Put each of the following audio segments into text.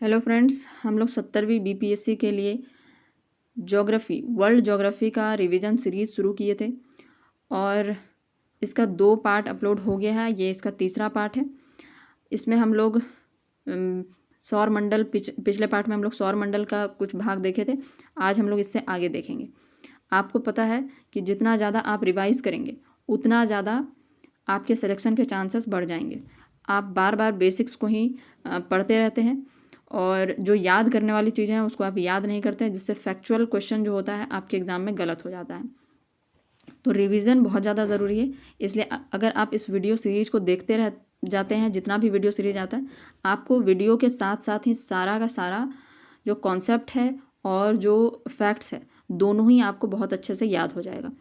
Hello friends, हम लोग 70वीं BPSC के लिए ज्योग्राफी वर्ल्ड ज्योग्राफी का रिवीजन सीरीज़ शुरू किए थे और इसका 2 पार्ट अपलोड हो गया है। ये इसका तीसरा पार्ट है। इसमें हम लोग सौर मंडल पिछले पार्ट में हम लोग सौर मंडल का कुछ भाग देखे थे। आज हम लोग इससे आगे देखेंगे। आपको पता है कि जितना ज़्यादा आप रिवाइज़ करेंगे उतना ज़्यादा आपके सिलेक्शन के चांसेस बढ़ जाएंगे। आप बार बार बेसिक्स को ही पढ़ते रहते हैं और जो याद करने वाली चीज़ें हैं उसको आप याद नहीं करते हैं, जिससे फैक्चुअल क्वेश्चन जो होता है आपके एग्ज़ाम में गलत हो जाता है। तो रिवीजन बहुत ज़्यादा ज़रूरी है। इसलिए अगर आप इस वीडियो सीरीज़ को देखते रह जाते हैं, जितना भी वीडियो सीरीज आता है, आपको वीडियो के साथ साथ ही सारा का सारा जो कॉन्सेप्ट है और जो फैक्ट्स है दोनों ही आपको बहुत अच्छे से याद हो जाएगा।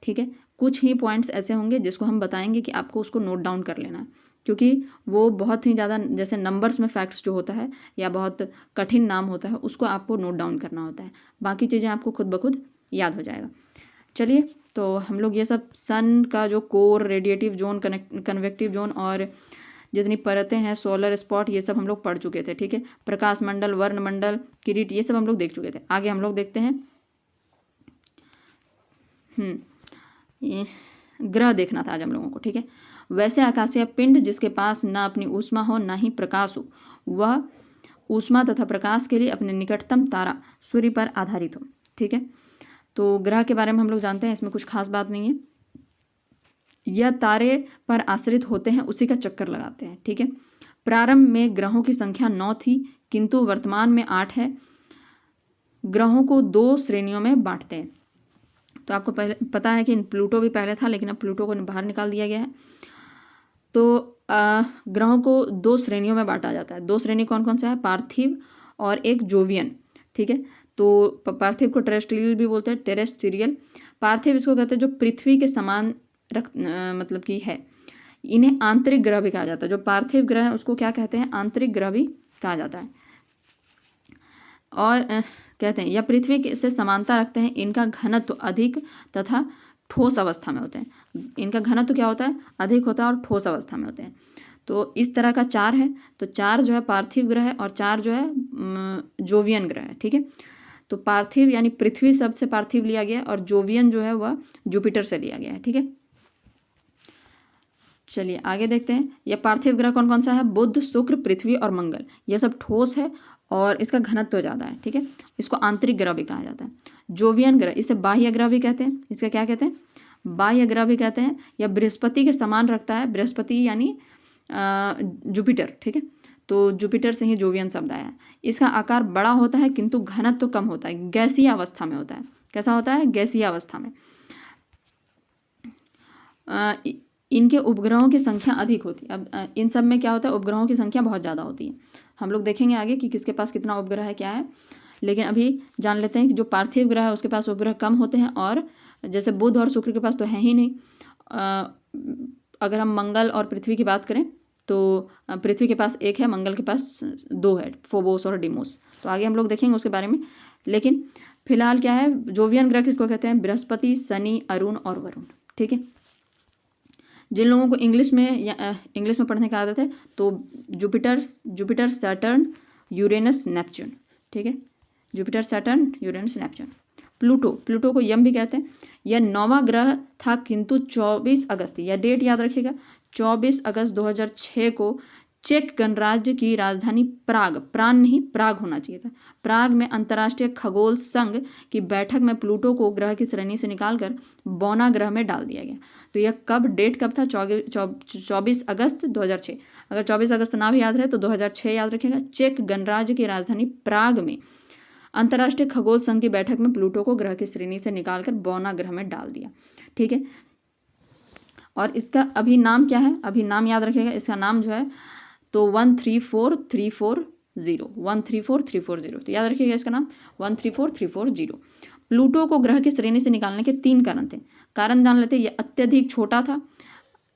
ठीक है, कुछ ही पॉइंट्स ऐसे होंगे जिसको हम बताएंगे कि आपको उसको नोट डाउन कर लेना है, क्योंकि वो बहुत ही ज़्यादा जैसे नंबर्स में फैक्ट्स जो होता है या बहुत कठिन नाम होता है उसको आपको नोट डाउन करना होता है। बाकी चीज़ें आपको खुद ब खुद याद हो जाएगा। चलिए, तो हम लोग ये सब सन का जो core, radiative zone, convective zone और जितनी परतें हैं, सोलर स्पॉट, ये सब हम लोग पढ़ चुके थे। ठीक है, प्रकाश मंडल, वर्ण मंडल, किरीट, ये सब हम लोग देख चुके थे। आगे हम लोग देखते हैं ये ग्रह देखना था आज हम लोगों को। ठीक है, वैसे आकाशीय पिंड जिसके पास न अपनी ऊष्मा हो न ही प्रकाश हो, वह ऊष्मा तथा प्रकाश के लिए अपने निकटतम तारा सूर्य पर आधारित हो। ठीक है, तो ग्रह के बारे में हम लोग जानते हैं, इसमें कुछ खास बात नहीं है। यह तारे पर आश्रित होते हैं, उसी का चक्कर लगाते हैं। ठीक है, प्रारंभ में ग्रहों की संख्या 9 थी, किंतु वर्तमान में 8 है। ग्रहों को 2 श्रेणियों में बांटते हैं। तो आपको पहले पता है कि प्लूटो भी पहले था, लेकिन अब प्लूटो को बाहर निकाल दिया गया है। तो ग्रहों को 2 श्रेणियों में बांटा जाता है। 2 श्रेणी कौन कौन सा है? पार्थिव और एक जोवियन। ठीक है, तो पार्थिव को टेरेस्ट्रियल भी बोलते हैं, टेरेस्ट्रियल। पार्थिव इसको कहते हैं जो पृथ्वी के समान मतलब कि है। इन्हें आंतरिक ग्रह भी कहा जाता है। जो पार्थिव ग्रह है उसको क्या कहते हैं? आंतरिक ग्रह भी कहा जाता है। और कहते हैं यह पृथ्वी से समानता रखते हैं। इनका घनत्व अधिक तथा ठोस अवस्था में होते हैं। इनका घनत्व क्या होता है? अधिक होता है और ठोस अवस्था में होते हैं। तो इस तरह का 4 है। तो 4 जो है पार्थिव ग्रह है और 4 जो है जोवियन ग्रह है। ठीक है, तो पार्थिव यानी पृथ्वी शब्द से पार्थिव लिया गया और जोवियन जो है वह जुपिटर से लिया गया है। ठीक है, चलिए आगे देखते हैं। यह पार्थिव ग्रह कौन कौन सा है? बुध, शुक्र, पृथ्वी और मंगल। यह सब ठोस है और इसका घनत्व ज़्यादा है। ठीक है, इसको आंतरिक ग्रह भी कहा जाता है। जोवियन ग्रह, इसे बाह्य ग्रह भी कहते हैं। इसका क्या कहते हैं? बाह्य ग्रह भी कहते हैं। यह बृहस्पति के समान रखता है। बृहस्पति यानी जुपिटर। ठीक है, तो जुपिटर से ही जोवियन शब्द आया है। इसका आकार बड़ा होता है किंतु घनत्व कम होता है। गैसीय अवस्था में होता है। कैसा होता है? गैसीय अवस्था में। इनके उपग्रहों की संख्या अधिक होती है। अब इन सब में क्या होता है? उपग्रहों की संख्या बहुत ज़्यादा होती है। हम लोग देखेंगे आगे कि किसके पास कितना उपग्रह है, क्या है। लेकिन अभी जान लेते हैं कि जो पार्थिव ग्रह है उसके पास उपग्रह कम होते हैं, और जैसे बुध और शुक्र के पास तो है ही नहीं। अगर हम मंगल और पृथ्वी की बात करें तो पृथ्वी के पास 1 है, मंगल के पास 2 है, फोबोस और डिमोस। तो आगे हम लोग देखेंगे उसके बारे में। लेकिन फिलहाल क्या है? जोवियन ग्रह किसको कहते हैं? बृहस्पति, शनि, अरुण और वरुण। ठीक है, जिन लोगों को इंग्लिश में पढ़ने का आदत है तो जुपिटर, सैटर्न, यूरेनस, नेपच्यून। ठीक है, Jupiter, Saturn, Uranus, Neptune. Pluto को यम भी कहते हैं। यह 9वां ग्रह था, किंतु 24 अगस्त, यह डेट याद रखिएगा, 24 अगस्त 2006 को चेक गणराज्य की राजधानी प्राग होना चाहिए था। प्राग में अंतर्राष्ट्रीय खगोल संघ की बैठक में प्लूटो को ग्रह की श्रेणी से निकालकर बौना ग्रह में डाल दिया गया। तो यह डेट कब था? 24 अगस्त 2006। अगर 24 अगस्त ना भी याद रहे तो 2006 याद रखिएगा। चेक गणराज्य की राजधानी प्राग में अंतर्राष्ट्रीय खगोल संघ की बैठक में प्लूटो को ग्रह की श्रेणी से निकालकर बौना ग्रह में डाल दिया। ठीक है, और इसका अभी नाम क्या है? अभी नाम याद रखिएगा। इसका नाम जो है तो 134340, 134340। तो याद रखिएगा इसका नाम 134340। प्लूटो को ग्रह की श्रेणी से निकालने के 3 कारण थे। कारण जान लेते हैं। यह अत्यधिक छोटा था।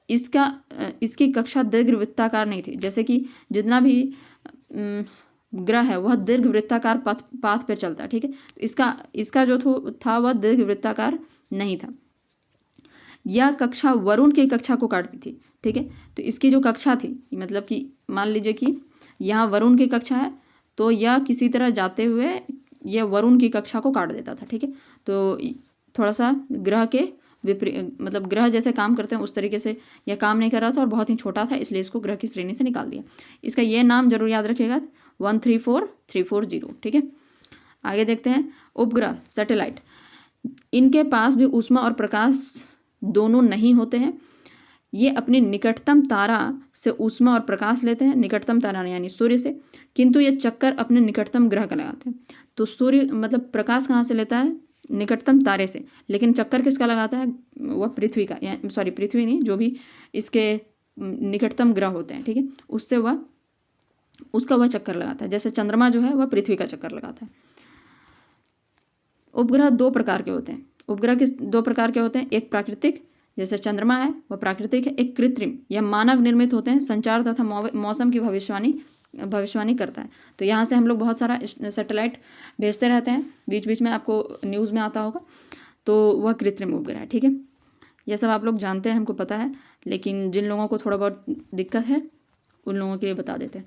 इसकी कक्षा दीर्घवृत्ताकार नहीं थी। जैसे कि जितना भी ग्रह है वह दीर्घवृत्ताकार पाथ पर चलता है। ठीक है, इसका जो था वह दीर्घवृत्ताकार नहीं था। यह कक्षा वरुण की कक्षा को काटती थी। ठीक है, तो इसकी जो कक्षा थी, मतलब कि मान लीजिए कि यहाँ वरुण की कक्षा है तो यह किसी तरह जाते हुए यह वरुण की कक्षा को काट देता था। ठीक है, तो थोड़ा सा ग्रह के मतलब ग्रह जैसे काम करते हैं उस तरीके से यह काम नहीं कर रहा था और बहुत ही छोटा था, इसलिए इसको ग्रह की श्रेणी से निकाल दिया। इसका ये नाम जरूर याद रखिएगा, 134340। ठीक है, आगे देखते हैं उपग्रह सैटेलाइट। इनके पास भी ऊष्मा और प्रकाश दोनों नहीं होते हैं। ये अपने निकटतम तारा से ऊष्मा और प्रकाश लेते हैं, निकटतम तारा यानी सूर्य से, किंतु ये चक्कर अपने निकटतम ग्रह का लगाते हैं। तो सूर्य मतलब प्रकाश कहाँ से लेता है? निकटतम तारे से, लेकिन चक्कर किसका लगाता है? वह पृथ्वी का, सॉरी पृथ्वी नहीं, जो भी इसके निकटतम ग्रह होते हैं, ठीक है, उससे उसका वह चक्कर लगाता है। जैसे चंद्रमा जो है वह पृथ्वी का चक्कर लगाता है। उपग्रह दो प्रकार के होते हैं। उपग्रह किस दो प्रकार के होते हैं? एक प्राकृतिक, जैसे चंद्रमा है वह प्राकृतिक है। एक कृत्रिम, यह मानव निर्मित होते हैं, संचार तथा मौसम की भविष्यवाणी करता है। तो यहाँ से हम लोग बहुत सारा सैटेलाइट भेजते रहते हैं, बीच बीच में आपको न्यूज़ में आता होगा, तो वह कृत्रिम उपग्रह है। ठीक है, यह सब आप लोग जानते हैं, हमको पता है, लेकिन जिन लोगों को थोड़ा बहुत दिक्कत है उन लोगों के लिए बता देते हैं।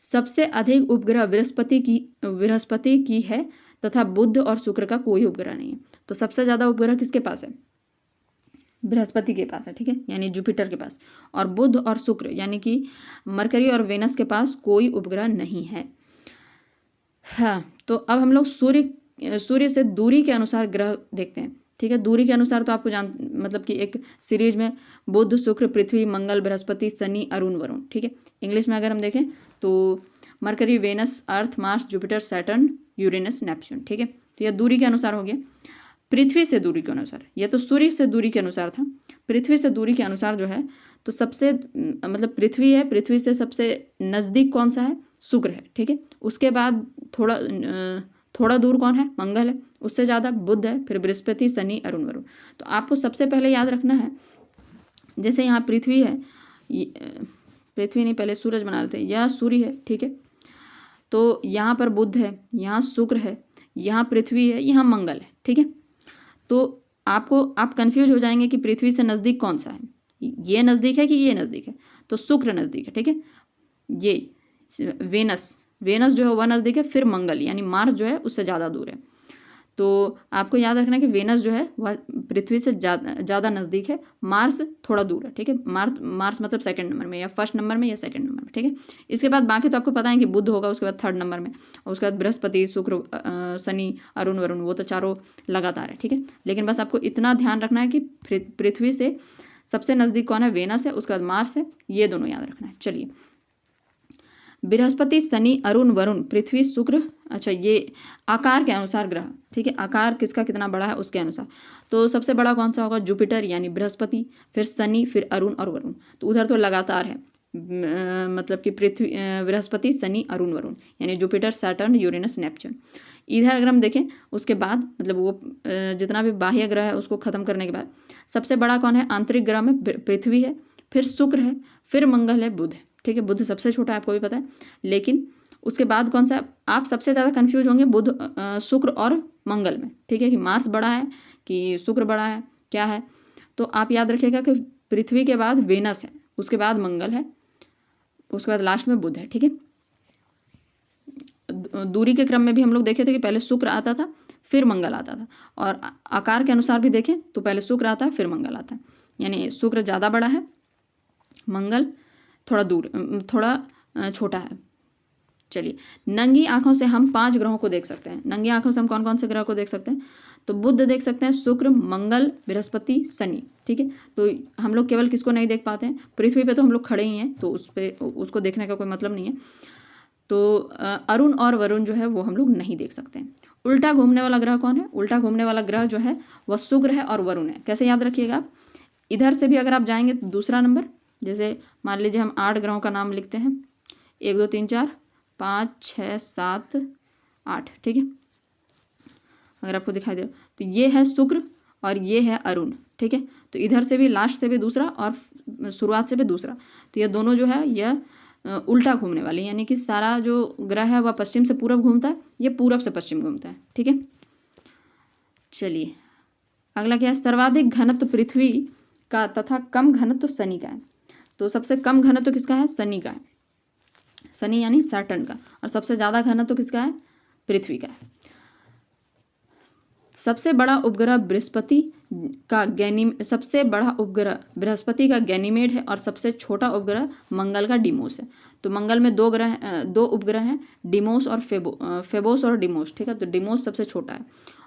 सबसे अधिक उपग्रह बृहस्पति की है तथा बुध और शुक्र का कोई उपग्रह नहीं है। तो सबसे ज़्यादा उपग्रह किसके पास है? बृहस्पति के पास है। ठीक है, यानी जुपिटर के पास। और बुध और शुक्र यानी कि मरकरी और वेनस के पास कोई उपग्रह नहीं है। हाँ, तो अब हम लोग सूर्य से दूरी के अनुसार ग्रह देखते हैं। ठीक है, दूरी के अनुसार तो आपको मतलब कि एक सीरीज में बुध, शुक्र, पृथ्वी, मंगल, बृहस्पति, शनि, अरुण, वरुण। ठीक है, इंग्लिश में अगर हम देखें तो Mercury, Venus, Earth, Mars, Jupiter, Saturn, Uranus, Neptune. ठीक है, तो यह दूरी के अनुसार हो गया। पृथ्वी से दूरी के अनुसार, यह तो सूर्य से दूरी के अनुसार था, पृथ्वी से दूरी के अनुसार जो है, तो सबसे मतलब पृथ्वी है, पृथ्वी से सबसे नज़दीक कौन सा है? शुक्र है। ठीक है, उसके बाद थोड़ा दूर कौन है? मंगल है, उससे ज़्यादा बुध है, फिर बृहस्पति, शनि, अरुण, वरुण। तो आपको सबसे पहले याद रखना है, जैसे यहाँ पृथ्वी है, पृथ्वी नहीं, पहले सूरज बना लेते हैं, यह सूर्य है। ठीक है, तो यहाँ पर बुध है, यहाँ शुक्र है, यहाँ पृथ्वी है, यहाँ मंगल है। ठीक है, तो आप कंफ्यूज हो जाएंगे कि पृथ्वी से नज़दीक कौन सा है, ये नज़दीक है कि ये नज़दीक है? तो शुक्र नज़दीक है। ठीक है, ये वेनस जो है वह नज़दीक है, फिर मंगल यानी मार्स जो है उससे ज़्यादा दूर है। तो आपको याद रखना है कि वेनस जो है वह पृथ्वी से ज़्यादा नज़दीक है, मार्स थोड़ा दूर है। ठीक है, मार्स मतलब सेकंड नंबर में, या फर्स्ट नंबर में, या सेकंड नंबर में। ठीक है, इसके बाद बाकी तो आपको पता है कि बुध होगा, उसके बाद थर्ड नंबर में, और उसके बाद बृहस्पति, शुक्र, शनि, अरुण, वरुण, वो तो चारों लगातार है। ठीक है, लेकिन बस आपको इतना ध्यान रखना है कि पृथ्वी से सबसे नज़दीक कौन है? वेनस है, उसके बाद मार्स है, ये दोनों याद रखना है। चलिए, बृहस्पति, शनि, अरुण, वरुण, पृथ्वी, शुक्र, अच्छा ये आकार के अनुसार ग्रह। ठीक है, आकार किसका कितना बड़ा है उसके अनुसार। तो सबसे बड़ा कौन सा होगा? जुपिटर यानी बृहस्पति, फिर शनि, फिर अरुण और वरुण। तो उधर तो लगातार है, मतलब कि पृथ्वी, बृहस्पति, शनि, अरुण, वरुण, यानी जुपिटर, सैटर्न, यूरेनस, नेपच्यून। इधर अगर हम देखें उसके बाद मतलब वो जितना भी बाह्य ग्रह है उसको खत्म करने के बाद सबसे बड़ा कौन है? आंतरिक ग्रह में पृथ्वी है, फिर शुक्र है, फिर मंगल है, बुध है। ठीक है, बुध सबसे छोटा है, आपको भी पता है, लेकिन उसके बाद कौन सा? आप सबसे ज़्यादा कंफ्यूज होंगे बुध, शुक्र और मंगल में। ठीक है, कि मार्स बड़ा है कि शुक्र बड़ा है, क्या है? तो आप याद रखिएगा कि पृथ्वी के बाद वेनस है, उसके बाद मंगल है, उसके बाद लास्ट में बुध है। ठीक है, दूरी के क्रम में भी हम लोग देखे थे कि पहले शुक्र आता था, फिर मंगल आता था, और आकार के अनुसार भी देखें तो पहले शुक्र आता है, फिर मंगल आता है, यानी शुक्र ज़्यादा बड़ा है, मंगल थोड़ा छोटा है। चलिए, नंगी आंखों से हम 5 ग्रहों को देख सकते हैं। नंगी आंखों से हम कौन कौन से ग्रह को देख सकते हैं? तो बुध देख सकते हैं, शुक्र, मंगल, बृहस्पति, शनि। ठीक है, तो हम लोग केवल किसको नहीं देख पाते हैं? पृथ्वी पे तो हम लोग खड़े ही हैं, तो उसको देखने का कोई मतलब नहीं है। तो अरुण और वरुण जो है वो हम लोग नहीं देख सकते हैं। उल्टा घूमने वाला ग्रह कौन है? उल्टा घूमने वाला ग्रह जो है वह शुक्र है और वरुण है। कैसे याद रखिएगा आप? इधर से भी अगर आप जाएंगे तो दूसरा नंबर, जैसे मान लीजिए हम 8 ग्रहों का नाम लिखते हैं, 1 2 3 4 5 6 7 8। ठीक है, अगर आपको दिखाई दे रहा तो ये है शुक्र और ये है अरुण। ठीक है, तो इधर से भी लास्ट से भी दूसरा और शुरुआत से भी दूसरा, तो ये दोनों जो है यह उल्टा घूमने वाले, यानी कि सारा जो ग्रह है वह पश्चिम से पूरब घूमता है, ये पूरब से पश्चिम घूमता है। ठीक है, चलिए अगला क्या है? सर्वाधिक घनत्व पृथ्वी का तथा कम घनत्व शनि का है। तो सबसे कम घनत्व किसका है? शनि का है। शनि यानी सैटर्न का, और सबसे ज़्यादा घनत्व तो किसका है? पृथ्वी का है। सबसे बड़ा उपग्रह सबसे बड़ा उपग्रह बृहस्पति का गैनीमेड है, और सबसे छोटा उपग्रह मंगल का डिमोस है। तो मंगल में दो उपग्रह हैं, डिमोस और फेबोस और डिमोस, ठीक है। तो डिमोस सबसे छोटा है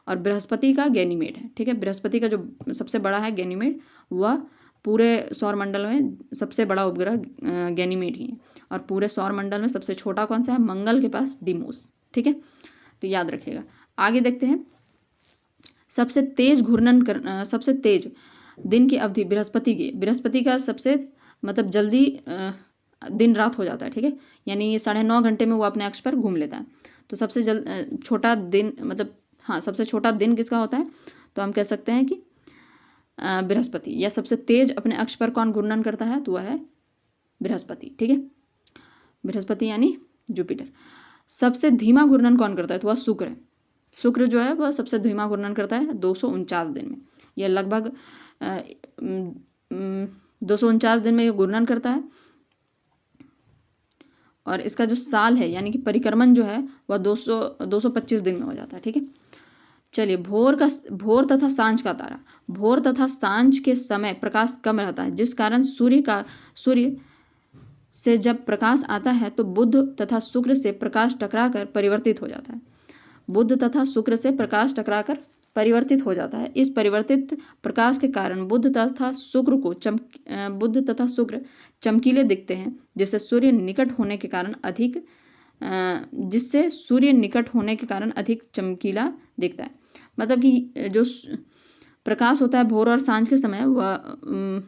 और बृहस्पति का गैनीमेड है, ठीक है। बृहस्पति का जो सबसे बड़ा है गैनीमेड, वह पूरे सौर मंडल में सबसे बड़ा उपग्रह गैनीमेड ही है, और पूरे सौर मंडल में सबसे छोटा कौन सा है? मंगल के पास डिमोस, ठीक है। तो याद रखिएगा। आगे देखते हैं, सबसे तेज दिन की अवधि बृहस्पति का सबसे मतलब जल्दी दिन रात हो जाता है, ठीक है। यानी 9.5 घंटे में वो अपने अक्ष पर घूम लेता है। तो सबसे छोटा दिन मतलब सबसे छोटा दिन किसका होता है? तो हम कह सकते हैं कि बृहस्पति। या सबसे तेज अपने अक्ष पर कौन घूर्णन करता है? तो वह है बृहस्पति, ठीक है। बृहस्पति यानी जुपिटर। सबसे धीमा घूर्णन कौन करता है? तो वह शुक्र है। शुक्र जो है वह सबसे धीमा घूर्णन करता है 249 दिन में। यह लगभग 249 दिन में ये घूर्णन करता है, और इसका जो साल है यानी कि परिक्रमण जो है वह 225 दिन में हो जाता है, ठीक है। चलिए, भोर तथा सांझ का तारा। भोर तथा सांझ के समय प्रकाश कम रहता है, जिस कारण सूर्य से जब प्रकाश आता है तो बुध तथा शुक्र से प्रकाश टकराकर परिवर्तित हो जाता है। बुध तथा शुक्र से प्रकाश टकराकर परिवर्तित हो जाता है। इस परिवर्तित प्रकाश के कारण बुध तथा शुक्र चमकीले दिखते हैं, जिससे सूर्य निकट होने के कारण अधिक चमकीला दिखता है। मतलब कि जो प्रकाश होता है भोर और सांझ के समय, वह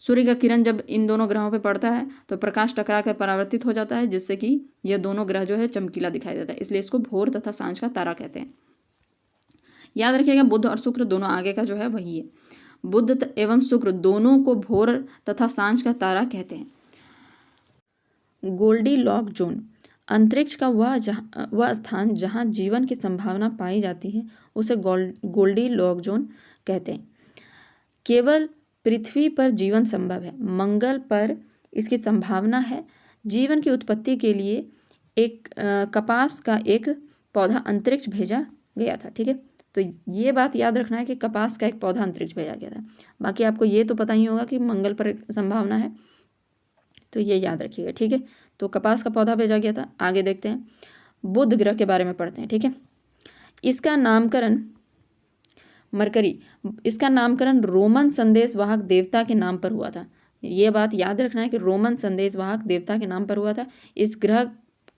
सूर्य का किरण जब इन दोनों ग्रहों पर पड़ता है तो प्रकाश टकरा कर परावर्तित हो जाता है, जिससे कि यह दोनों ग्रह जो है चमकीला दिखाई देता है। इसलिए इसको भोर तथा सांझ का तारा कहते हैं। याद रखिएगा, बुध और शुक्र दोनों आगे का जो है वही है। बुध एवं शुक्र दोनों को भोर तथा सांझ का तारा कहते हैं। Goldilock zone. अंतरिक्ष का वह स्थान जहाँ जीवन की संभावना पाई जाती है उसे गोल्डीलॉक जोन कहते हैं। केवल पृथ्वी पर जीवन संभव है, मंगल पर इसकी संभावना है। जीवन की उत्पत्ति के लिए एक कपास का एक पौधा अंतरिक्ष भेजा गया था, ठीक है। तो ये बात याद रखना है कि कपास का एक पौधा अंतरिक्ष भेजा गया था। बाकी आपको ये तो पता ही होगा कि मंगल पर संभावना है, तो ये याद रखिएगा, ठीक है। तो कपास का पौधा भेजा गया था। आगे देखते हैं, बुध ग्रह के बारे में पढ़ते हैं, ठीक है। इसका नामकरण रोमन संदेशवाहक देवता के नाम पर हुआ था। ये बात याद रखना है कि रोमन संदेशवाहक देवता के नाम पर हुआ था। इस ग्रह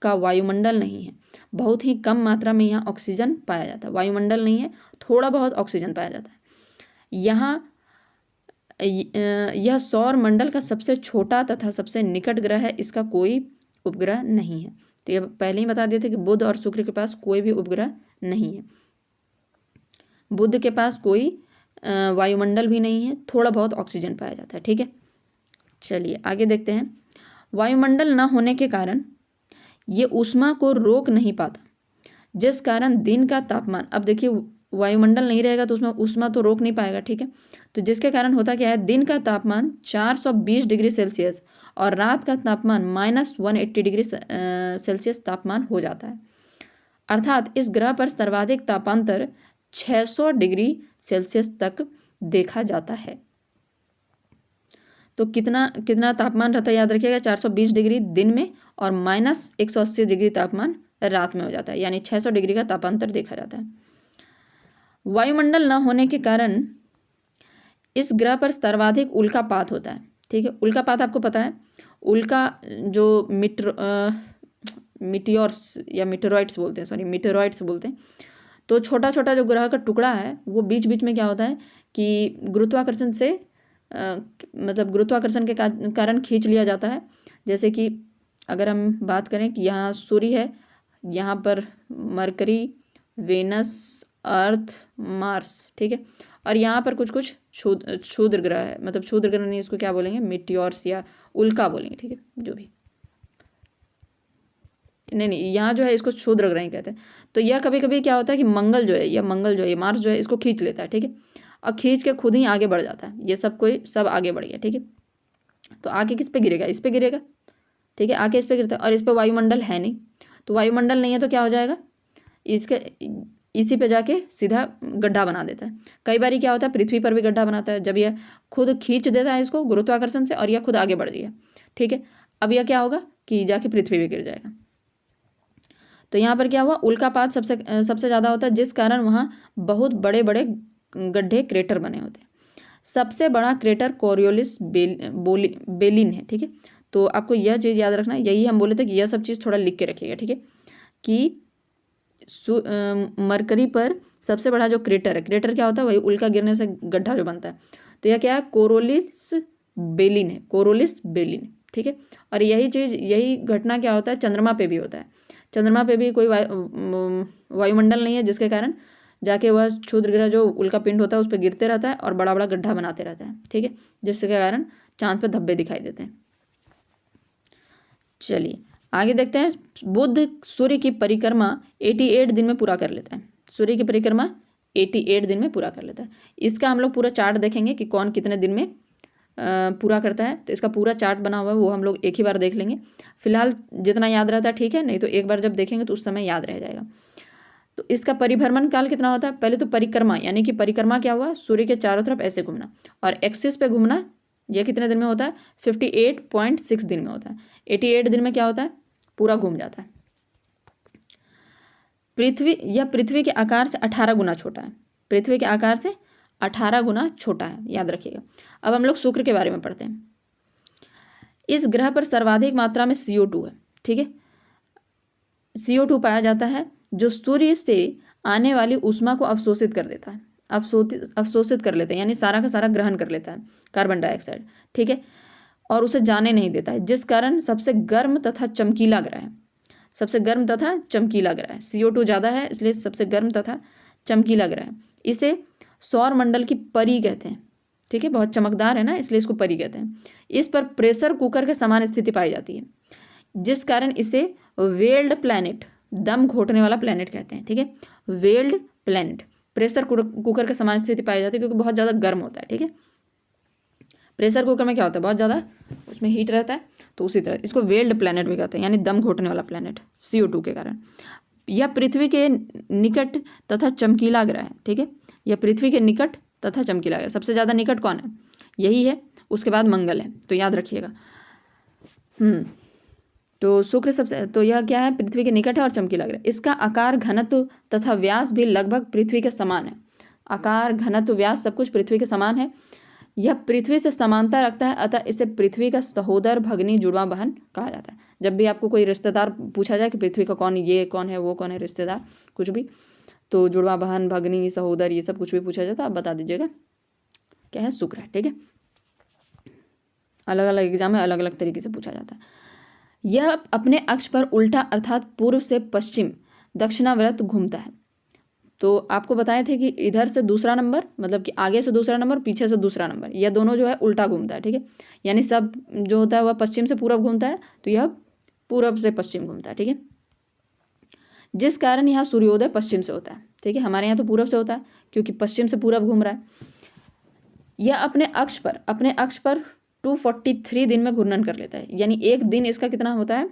का वायुमंडल नहीं है, बहुत ही कम मात्रा में यहाँ ऑक्सीजन पाया जाता है। वायुमंडल नहीं है, थोड़ा बहुत ऑक्सीजन पाया जाता है यहाँ। यह सौर मंडल का सबसे छोटा तथा सबसे निकट ग्रह है। इसका कोई उपग्रह नहीं है। तो ये पहले ही बता दिए थे कि बुध और शुक्र के पास कोई भी उपग्रह नहीं है। बुध के पास कोई वायुमंडल भी नहीं है, थोड़ा बहुत ऑक्सीजन पाया जाता है, ठीक है। चलिए आगे देखते हैं। वायुमंडल न होने के कारण ये ऊष्मा को रोक नहीं पाता, जिस कारण दिन का तापमान, अब देखिए वायुमंडल नहीं रहेगा तो उसमें ऊष्मा तो रोक नहीं पाएगा, ठीक है। तो जिसके कारण होता क्या है, दिन का तापमान 420 डिग्री सेल्सियस और रात का तापमान -180 डिग्री सेल्सियस तापमान हो जाता है। अर्थात इस ग्रह पर सर्वाधिक तापांतर 600 डिग्री सेल्सियस तक देखा जाता है। तो कितना तापमान रहता है याद रखिएगा, 420 डिग्री दिन में और -180 डिग्री तापमान रात में हो जाता है, यानी 600 डिग्री का तापांतर देखा जाता है। वायुमंडल न होने के कारण इस ग्रह पर सर्वाधिक उल्कापात होता है, ठीक है। उल्कापात आपको पता है, उल्का जो मिटियोर्स या मिटेरॉइड्स बोलते हैं। तो छोटा छोटा जो ग्रह का टुकड़ा है वो बीच बीच में क्या होता है कि गुरुत्वाकर्षण से गुरुत्वाकर्षण के कारण खींच लिया जाता है। जैसे कि अगर हम बात करें कि यहाँ सूर्य है, यहाँ पर मरकरी, वेनस, अर्थ, मार्स, ठीक है। और यहाँ पर कुछ क्षुद्र ग्रह है, मतलब क्षुद्र ग्रह नहीं, इसको क्या बोलेंगे, मिटियोर्स या उल्का बोलेंगे, ठीक है। जो भी नहीं, यहाँ जो है इसको क्षुद्र ग्रह ही कहते हैं। तो यह कभी कभी क्या होता है कि मंगल जो है मार्स जो है इसको खींच लेता है, ठीक है। और खींच के खुद ही आगे बढ़ जाता है। ये सब आगे बढ़ गया, ठीक है। तो आगे किस पे गिरेगा, इस पे गिरेगा। ठीक है, आके इस पर गिरता है और इस पर वायुमंडल है नहीं, तो वायुमंडल नहीं है तो क्या हो जाएगा, इसके इसी पे जाके सीधा गड्ढा बना देता है। कई बार क्या होता है, पृथ्वी पर भी गड्ढा बनाता है, जब यह खुद खींच देता है इसको गुरुत्वाकर्षण से और यह खुद आगे बढ़ गया। ठीक है, अब यह क्या होगा कि जाके पृथ्वी पे गिर जाएगा। तो यहाँ पर क्या हुआ, उल्कापात सबसे ज़्यादा होता है, जिस कारण वहाँ बहुत बड़े बड़े गड्ढे क्रेटर बने होते हैं। सबसे बड़ा क्रेटर कोरियोलिस बेलिन है। ठीक है, तो आपको यह चीज़ याद रखना, यही हम बोले थे कि यह सब चीज़ थोड़ा लिख के रखिएगा। ठीक है, कि मरकरी पर सबसे बड़ा जो क्रेटर है, क्रेटर क्या होता है, वही उल्का गिरने से गड्ढा जो बनता है, तो यह क्या है, कोरोलिस बेलिन है, कोरोलिस बेलिन। ठीक है, और यही घटना क्या होता है, चंद्रमा पे भी होता है। चंद्रमा पे भी कोई वायुमंडल नहीं है, जिसके कारण जाके वह क्षुद्र ग्रह जो उल्का पिंड होता है उस पर गिरते रहता है और बड़ा बड़ा गड्ढा बनाते रहता है। ठीक है, जिसके कारण चांद पे धब्बे दिखाई देते हैं। चलिए आगे देखते हैं, बुध सूर्य की परिक्रमा 88 दिन में पूरा कर लेता है। सूर्य की परिक्रमा 88 दिन में पूरा कर लेता है। इसका हम लोग पूरा चार्ट देखेंगे कि कौन कितने दिन में पूरा करता है, तो इसका पूरा चार्ट बना हुआ है, वो हम लोग एक ही बार देख लेंगे। फिलहाल जितना याद रहता है ठीक है, नहीं तो एक बार जब देखेंगे तो उस समय याद रह जाएगा। तो इसका परिभ्रमण काल कितना होता है, पहले तो परिक्रमा, यानी कि परिक्रमा क्या हुआ, सूर्य के चारों तरफ ऐसे घूमना, और एक्सिस पे घूमना, यह कितने दिन में होता है, 58.6 दिन में होता है। 88 दिन में क्या होता है, पूरा घूम जाता है। यह पृथ्वी के आकार से 18 गुना छोटा है, पृथ्वी के आकार से 18 गुना छोटा है, याद रखिएगा। अब हम लोग शुक्र के बारे में पढ़ते हैं। इस ग्रह पर सर्वाधिक मात्रा में CO2 है। ठीक है, CO2 पाया जाता है, जो सूर्य से आने वाली ऊष्मा को अवशोषित कर देता है, अवशोषित कर लेता है, यानी सारा का सारा ग्रहण कर लेता है, कार्बन डाइऑक्साइड। ठीक है, और उसे जाने नहीं देता है, जिस कारण सबसे गर्म तथा चमकीला ग्रह है, सबसे गर्म तथा चमकीला ग्रह है। CO2 ज़्यादा है, इसलिए सबसे गर्म तथा चमकीला ग्रह है। इसे सौर मंडल की परी कहते हैं। ठीक है, बहुत चमकदार है ना, इसलिए इसको परी कहते हैं। इस पर प्रेशर कुकर के समान स्थिति पाई जाती है, जिस कारण इसे वेल्ड प्लैनेट, दम घोटने वाला प्लैनेट कहते हैं। ठीक है, वेल्ड प्लैनेट, प्रेशर कुकर के समान स्थिति पाई जाती है, क्योंकि बहुत ज़्यादा गर्म होता है। ठीक है, प्रेशर कुकर में क्या होता है, बहुत ज़्यादा उसमें हीट रहता है, तो उसी तरह इसको वेल्ड प्लैनेट भी कहते हैं, यानी दम घोटने वाला प्लैनेट, CO2 के कारण। यह पृथ्वी के निकट तथा चमकीला ग्रह है। ठीक है, यह पृथ्वी के निकट तथा चमकीला ग्रह, सबसे ज़्यादा निकट कौन है, यही है, उसके बाद मंगल है, तो याद रखिएगा। तो शुक्र सबसे, तो यह क्या है, पृथ्वी के निकट है और चमकीला ग्रह। इसका आकार, घनत्व तथा व्यास भी लगभग पृथ्वी के समान है। आकार, घनत्व, व्यास सब कुछ पृथ्वी के समान है। यह पृथ्वी से समानता रखता है, अतः इसे पृथ्वी का सहोदर, भगनी, जुड़वा बहन कहा जाता है। जब भी आपको कोई रिश्तेदार पूछा जाए कि पृथ्वी का कौन, ये कौन है, वो कौन है रिश्तेदार, कुछ भी, तो जुड़वा बहन, भगनी, सहोदर, ये सब कुछ भी पूछा जाता है, आप बता दीजिएगा क्या है, शुक्र है। ठीक है, अलग अलग एग्जाम में अलग अलग तरीके से पूछा जाता है। यह अपने अक्ष पर उल्टा, अर्थात पूर्व से पश्चिम दक्षिणावर्त घूमता है। तो आपको बताए थे कि इधर से दूसरा नंबर, मतलब कि आगे से दूसरा नंबर, पीछे से दूसरा नंबर, यह दोनों जो है उल्टा घूमता है। ठीक है, यानी सब जो होता है वह पश्चिम से पूरब घूमता है, तो यह पूरब से पश्चिम घूमता है। ठीक है, जिस कारण यहाँ सूर्योदय पश्चिम से होता है। ठीक है, हमारे यहाँ तो पूरब से होता है, क्योंकि पश्चिम से पूरब घूम रहा है। यह अपने अक्ष पर 243 दिन में घूर्णन कर लेता है, यानी एक दिन इसका कितना होता है,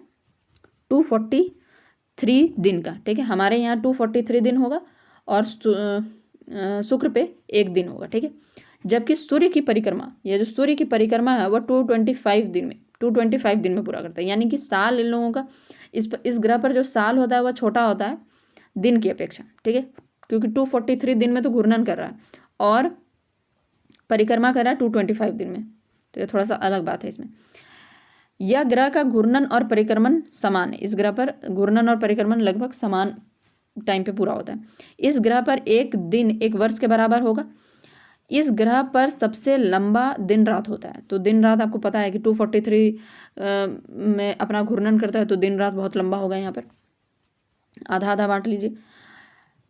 243 दिन का। ठीक है, हमारे यहाँ 243 दिन होगा और शुक्र पे एक दिन होगा। ठीक है, जबकि सूर्य की परिक्रमा, यह जो सूर्य की परिक्रमा है वह 225 दिन में पूरा करता है, यानी कि साल इन लोगों का, इस ग्रह पर जो साल होता है वह छोटा होता है दिन की अपेक्षा। ठीक है, क्योंकि 243 दिन में तो घूर्णन कर रहा है और परिक्रमा कर रहा है 225 दिन में, तो ये थोड़ा सा अलग बात है इसमें। यह ग्रह का घूर्णन और परिक्रमण समान है, इस ग्रह पर घूर्णन और परिक्रमण लगभग समान टाइम पे पूरा होता है। इस ग्रह पर एक दिन एक वर्ष के बराबर होगा। इस ग्रह पर सबसे लंबा दिन रात होता है, तो दिन रात आपको पता है कि 243 में अपना घूर्णन करता है, तो दिन रात बहुत लंबा होगा। यहाँ पर आधा आधा बांट लीजिए।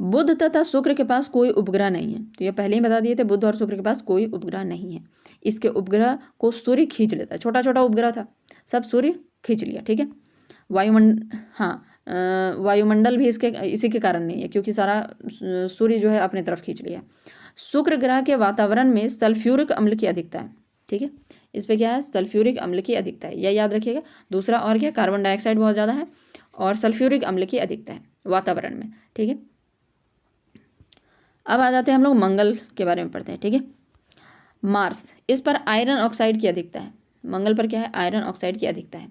बुध तथा शुक्र के पास कोई उपग्रह नहीं है, तो ये पहले ही बता दिए थे, बुध और शुक्र के पास कोई उपग्रह नहीं है। इसके उपग्रह को सूर्य खींच लेता है, छोटा छोटा उपग्रह था, सब सूर्य खींच लिया। ठीक है, वायुमंडल भी इसी के कारण नहीं है, क्योंकि सारा सूर्य जो है अपने तरफ खींच लिया। शुक्र ग्रह के वातावरण में सल्फ्यूरिक अम्ल की अधिकता है। ठीक है, इस पे क्या है, सल्फ्यूरिक अम्ल की अधिकता है, यह याद रखिएगा। दूसरा और क्या, कार्बन डाइऑक्साइड बहुत ज़्यादा है और सल्फ्यूरिक अम्ल की अधिकता है वातावरण में, ठीक है। अब आ जाते हैं हम लोग मंगल के बारे में पढ़ते हैं, ठीक है। मार्स, इस पर आयरन ऑक्साइड की अधिकता है। मंगल पर क्या है, आयरन ऑक्साइड की अधिकता है,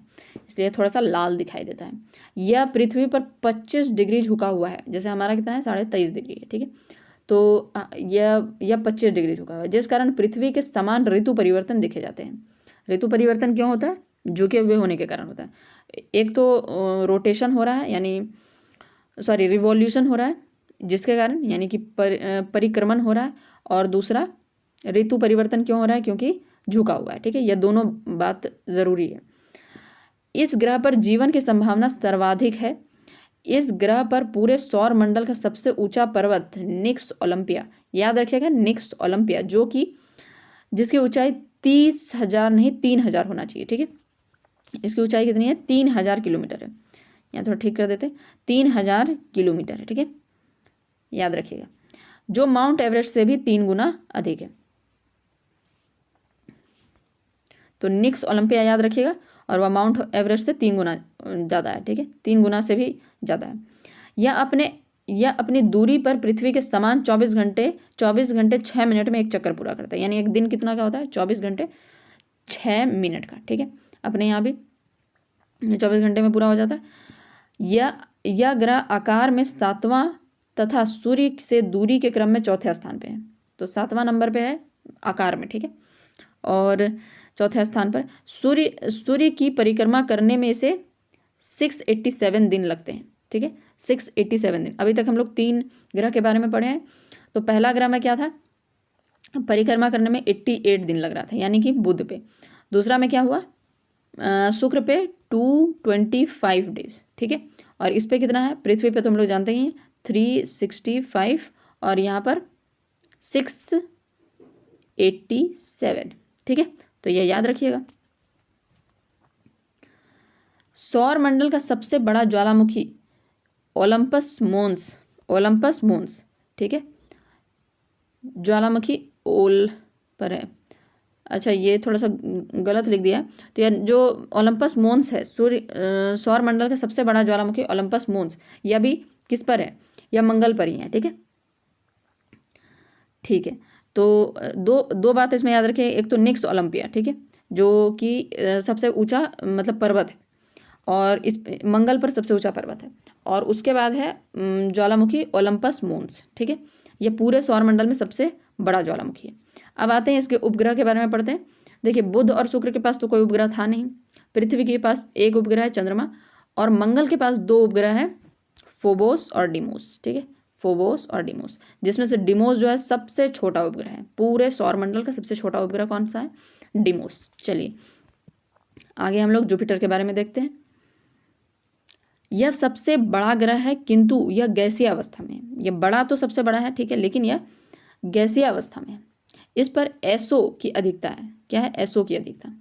इसलिए थोड़ा सा लाल दिखाई देता है। यह पृथ्वी पर 25 डिग्री झुका हुआ है, जैसे हमारा कितना है 23.5 डिग्री है, ठीक है। तो यह 25 डिग्री झुका हुआ है, जिस कारण पृथ्वी के समान ऋतु परिवर्तन देखे जाते हैं। ऋतु परिवर्तन क्यों होता है, झुके हुए होने के कारण होता है। एक तो रोटेशन हो रहा है, यानी रिवॉल्यूशन हो रहा है, जिसके कारण यानी कि परिक्रमण हो रहा है, और दूसरा ऋतु परिवर्तन क्यों हो रहा है, क्योंकि झुका हुआ है, ठीक है। यह दोनों बात जरूरी है। इस ग्रह पर जीवन की संभावना सर्वाधिक है। इस ग्रह पर पूरे सौर मंडल का सबसे ऊंचा पर्वत निक्स ओलंपिया, याद रखिएगा निक्स ओलंपिया, जो कि जिसकी ऊंचाई 30,000 नहीं 3,000 होना चाहिए, ठीक है। इसकी ऊंचाई कितनी है, 3,000 किलोमीटर है। यहाँ थोड़ा ठीक कर देते, 3,000 किलोमीटर है, ठीक है, याद रखिएगा। जो माउंट एवरेस्ट से भी 3 गुना अधिक है। तो निक्स ओलंपिया याद रखिएगा, और वह माउंट एवरेस्ट से 3 गुना ज़्यादा है, ठीक है, 3 गुना से भी ज़्यादा है। यह अपनी दूरी पर पृथ्वी के समान 24 घंटे 6 मिनट में एक चक्कर पूरा करता है। यानी एक दिन कितना का होता है, 24 घंटे 6 मिनट का, ठीक है। अपने यहाँ भी 24 घंटे में पूरा हो जाता है। यह ग्रह आकार में 7वां तथा सूर्य से दूरी के क्रम में 4थे स्थान पे है। तो 7वां नंबर पे है आकार में, ठीक है, और 4थे स्थान पर सूर्य की परिक्रमा करने में इसे 687 दिन लगते हैं, ठीक है, 687 दिन। अभी तक हम लोग 3 ग्रह के बारे में पढ़े हैं। तो पहला ग्रह में क्या था, परिक्रमा करने में 88 दिन लग रहा था, यानी कि बुध पे। दूसरा में क्या हुआ, शुक्र पे 225 डेज, ठीक है, और इस पे कितना है, पृथ्वी पे तो हम लोग जानते ही हैं 365, और यहाँ पर 687, ठीक है। तो यह याद रखिएगा। सौर मंडल का सबसे बड़ा ज्वालामुखी ओलंपस मोन्स, ठीक है, ज्वालामुखी ओल पर है। अच्छा, ये थोड़ा सा गलत लिख दिया। तो यार जो ओलंपस मोन्स है, सौर मंडल का सबसे बड़ा ज्वालामुखी ओलंपस मोन्स, यह भी किस पर है, यह मंगल पर ही है, ठीक है, ठीक है। तो दो बात इसमें याद रखें, एक तो निक्स ओलंपिया, ठीक है, जो कि सबसे ऊंचा मतलब पर्वत है, और इस मंगल पर सबसे ऊंचा पर्वत है, और उसके बाद है ज्वालामुखी ओलंपस मोन्स, ठीक है। यह पूरे सौर मंडल में सबसे बड़ा ज्वालामुखी है। अब आते हैं इसके उपग्रह के बारे में पढ़ते हैं। देखिए, बुध और शुक्र के पास तो कोई उपग्रह था नहीं, पृथ्वी के पास एक उपग्रह है चंद्रमा, और मंगल के पास 2 उपग्रह है, फोबोस और डिमोस, ठीक है, फोबोस और डिमोस, जिसमें से डिमोस जो है सबसे छोटा उपग्रह है। पूरे सौर मंडल का सबसे छोटा उपग्रह कौन सा है, डिमोस। चलिए आगे हम लोग जुपिटर के बारे में देखते हैं। यह सबसे बड़ा ग्रह है, किंतु यह गैसीय अवस्था में है। यह बड़ा तो सबसे बड़ा है, ठीक है, लेकिन यह गैसीय अवस्था में है। इस पर एसओ की अधिकता है। क्या है, एसओ की अधिकता,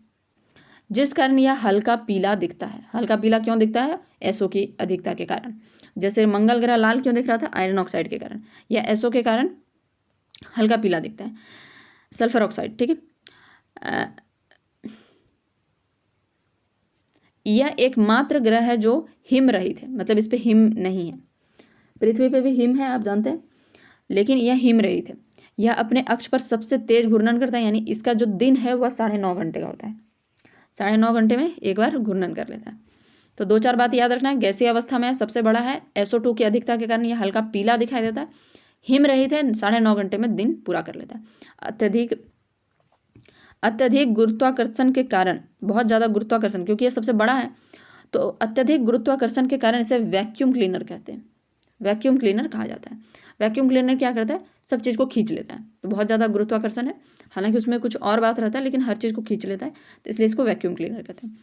जिस कारण यह हल्का पीला दिखता है। हल्का पीला क्यों दिखता है, एसओ की अधिकता के कारण। जैसे मंगल ग्रह लाल क्यों दिख रहा था, आयरन ऑक्साइड के कारण, या एसओ के कारण हल्का पीला दिखता है, सल्फर ऑक्साइड, ठीक है। यह एकमात्र ग्रह है जो हिम रहित है, मतलब इस पे हिम नहीं है। पृथ्वी पे भी हिम है, आप जानते हैं, लेकिन यह हिम रहित है। यह अपने अक्ष पर सबसे तेज घूर्णन करता है, यानी इसका जो दिन है वह 9.5 घंटे का होता है। 9.5 घंटे में एक बार घूर्णन कर लेता है। तो 2-4 बात याद रखना है। गैसीय अवस्था में सबसे बड़ा है, SO2 की अधिकता के कारण यह हल्का पीला दिखाई देता है, हिम रहित है, 9.5 घंटे में दिन पूरा कर लेता है। अत्यधिक गुरुत्वाकर्षण के कारण, बहुत ज़्यादा गुरुत्वाकर्षण, क्योंकि ये सबसे बड़ा है, तो अत्यधिक गुरुत्वाकर्षण के कारण इसे वैक्यूम क्लीनर कहते हैं। वैक्यूम क्लीनर कहा जाता है। वैक्यूम क्लीनर क्या करता है, सब चीज़ को खींच लेता है। तो बहुत ज़्यादा गुरुत्वाकर्षण है, हालांकि उसमें कुछ और बात रहता है, लेकिन हर चीज़ को खींच लेता है, तो इसलिए इसको वैक्यूम क्लीनर कहते हैं।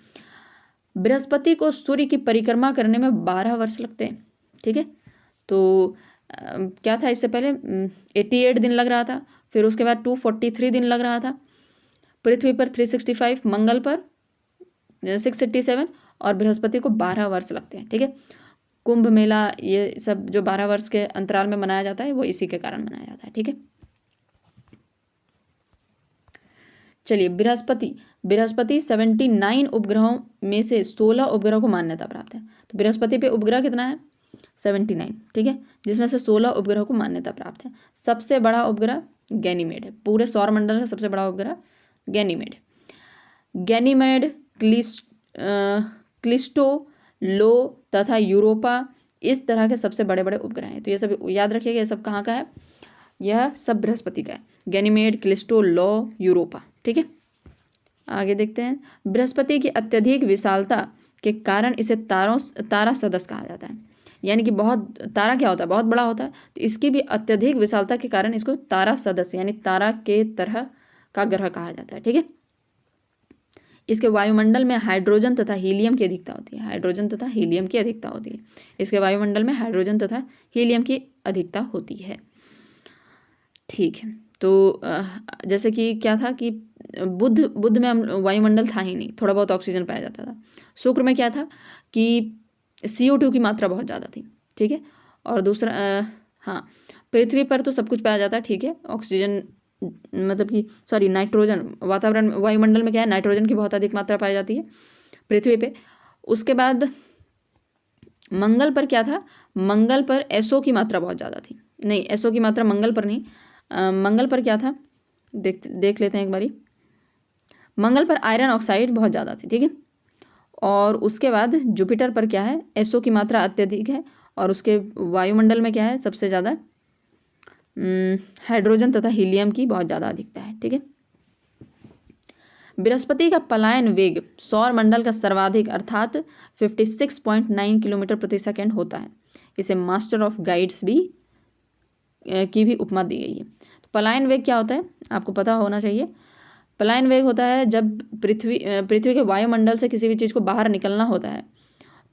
बृहस्पति को सूर्य की परिक्रमा करने में 12 वर्ष लगते हैं, ठीक है। तो क्या था, इससे पहले 88 दिन लग रहा था, फिर उसके बाद 243 दिन लग रहा था, पृथ्वी पर 365, मंगल पर 687, और बृहस्पति को 12 वर्ष लगते हैं, ठीक है। कुंभ मेला ये सब जो 12 वर्ष के अंतराल में मनाया जाता है, वो इसी के कारण मनाया जाता है, ठीक है। चलिए बृहस्पति 79 उपग्रहों में से 16 उपग्रहों को मान्यता प्राप्त है। तो बृहस्पति पे उपग्रह कितना है? 79, ठीक है, जिसमें से 16 उपग्रहों को मान्यता प्राप्त है। सबसे बड़ा उपग्रह गैनीमेड है, पूरे सौर मंडल का सबसे बड़ा उपग्रह गैनीमेड है। गैनीमेड, क्लिस्टो, लो तथा यूरोपा इस तरह के सबसे बड़े बड़े उपग्रह हैं। तो ये सब याद रखिएगा, ये सब कहाँ का है? यह सब बृहस्पति का है। गैनीमेड, क्लिस्टो, लो, यूरोपा, ठीक है। आगे देखते हैं। बृहस्पति की अत्यधिक विशालता के कारण इसे तारा सदस्य कहा जाता है। यानी कि बहुत, तारा क्या होता है? बहुत बड़ा होता है। तो इसकी भी अत्यधिक विशालता के कारण इसको तारा सदस्य यानी तारा के तरह का ग्रह कहा जाता है, ठीक है। इसके वायुमंडल में हाइड्रोजन तथा हीलियम की अधिकता होती है। हाइड्रोजन तथा हीलियम की अधिकता होती है। इसके वायुमंडल में हाइड्रोजन तथा हीलियम की अधिकता होती है, ठीक है। तो जैसे कि क्या था कि बुध में वायुमंडल था ही नहीं, थोड़ा बहुत ऑक्सीजन पाया जाता था। शुक्र में क्या था कि CO2 की मात्रा बहुत ज़्यादा थी, ठीक है। और दूसरा हाँ, पृथ्वी पर तो सब कुछ पाया जाता है, ठीक है। ऑक्सीजन मतलब कि सॉरी नाइट्रोजन, वातावरण वायुमंडल में क्या है? नाइट्रोजन की बहुत अधिक मात्रा पाई जाती है पृथ्वी पे। उसके बाद मंगल पर क्या था? मंगल पर SO की मात्रा बहुत ज़्यादा थी। नहीं, SO की मात्रा मंगल पर नहीं, मंगल पर क्या था? देख लेते हैं एक बारी। मंगल पर आयरन ऑक्साइड बहुत ज़्यादा थी, ठीक है। और उसके बाद जुपिटर पर क्या है? SO की मात्रा अत्यधिक है। और उसके वायुमंडल में क्या है? सबसे ज़्यादा हाइड्रोजन तथा हीलियम की बहुत ज़्यादा अधिकता है, ठीक है। बृहस्पति का पलायन वेग सौर मंडल का सर्वाधिक अर्थात 56.9 किलोमीटर प्रति सेकंड होता है। इसे मास्टर ऑफ गाइड्स की भी उपमा दी गई है। तो पलायन वेग क्या होता है? आपको पता होना चाहिए। पलायन वेग होता है जब पृथ्वी के वायुमंडल से किसी भी चीज़ को बाहर निकलना होता है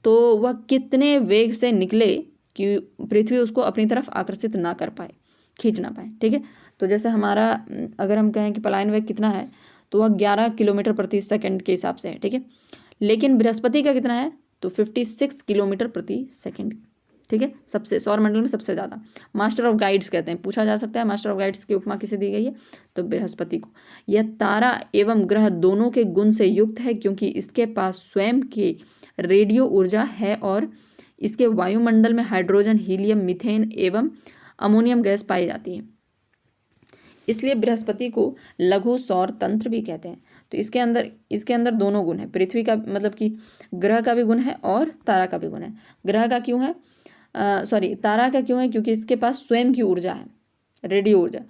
तो वह कितने वेग से निकले कि पृथ्वी उसको अपनी तरफ आकर्षित ना कर पाए, खींच ना पाए, ठीक है। तो जैसे हमारा अगर हम कहें कि पलायन वेग कितना है तो वह 11 किलोमीटर प्रति सेकंड के हिसाब से है, ठीक है। लेकिन बृहस्पति का कितना है? तो 56 किलोमीटर प्रति सेकंड, ठीक है। सबसे सौर मंडल में सबसे ज़्यादा। मास्टर ऑफ गाइड्स कहते हैं, पूछा जा सकता है मास्टर ऑफ गाइड्स की उपमा किसे दी गई है? तो बृहस्पति को। यह तारा एवं ग्रह दोनों के गुण से युक्त है क्योंकि इसके पास स्वयं की रेडियो ऊर्जा है और इसके वायुमंडल में हाइड्रोजन, हीलियम, मीथेन एवं अमोनियम गैस पाई जाती है। इसलिए बृहस्पति को लघु सौर तंत्र भी कहते हैं। तो इसके अंदर दोनों गुण हैं, पृथ्वी का मतलब कि ग्रह का भी गुण है और तारा का भी गुण है। ग्रह का क्यों है? तारा का क्यों है? क्योंकि इसके पास स्वयं की ऊर्जा है, रेडियो ऊर्जा।